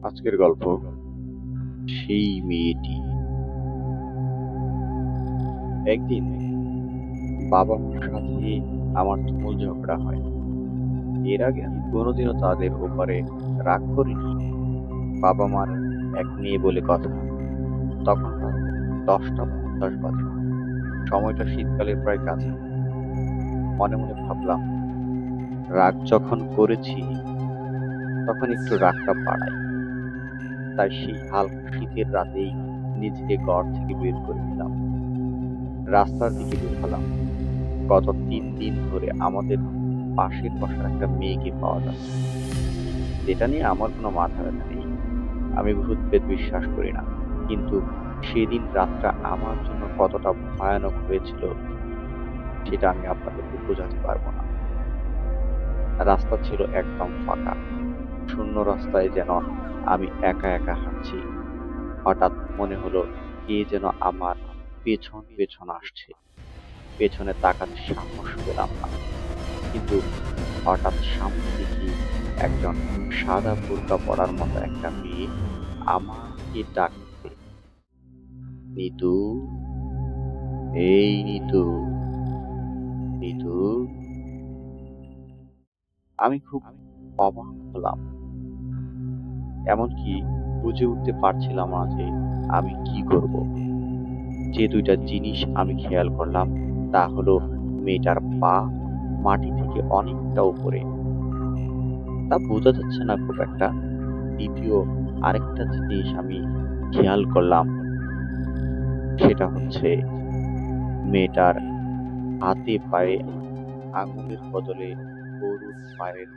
আজকের গল্প সেই মেয়েটি। একদিন বাবা মার সাথে আমার তুমুল ঝগড়া হয়। এর আগে আমি কোনোদিনও তাদের ওপরে রাগ করিনি। বাবা মার এক মেয়ে বলে কথা। তখন রাত 10টা 50 বাজে। সময়টা শীতকালের প্রায় কাছে। মনে মনে ভাবলাম, রাগ যখন করেছি তখন একটু রাগটা বাড়াই। তাই সেই হালকা শীতের রাতেই নিজেকে ঘর থেকে বের করে নিলাম। রাস্তার দিকে বের হলাম। গত 3 দিন ধরে আমাদের পাশের বাসার একটা মেয়েকে পাওয়া যাচ্ছে, যেটা নিয়ে আমার কোনো মাথা ব্যথা নেই। আমি ভূত প্রেত বিশ্বাস করি না, কিন্তু সেদিন রাতটা আমার জন্য কতটা ভয়ানক হয়েছিল সেটা আমি আপনাদেরকে বোঝাতে পারবো না। রাস্তা ছিল একদম ফাঁকা, শূন্য রাস্তায় যেন আমি একা একা হাঁটছি। হঠাৎ মনে হলো কে যেন আমার পেছন পেছন আসছে। পেছনে তাকাতে সাহস পেলাম না, কিন্তু হঠাৎ সামনে দেখি একজন সাদা বোরকা পরার মতো একটা মেয়ে আমাকে ডাকছে, নিতু, এই নিতু, নিতু। আমি খুব অবাক হলাম, এমনকি বুঝে উঠতে পারছিলাম না যে আমি কি করব। যে দুইটা জিনিস আমি খেয়াল করলাম তা হলো মেয়েটার পা মাটি থেকে অনেকটা উপরে, তা বোঝা যাচ্ছে না খুব একটা। দ্বিতীয় আরেকটা জিনিস আমি খেয়াল করলাম, সেটা হচ্ছে মেয়েটার হাতে পায়ে আঙুলের বদলে গরুর পায়ের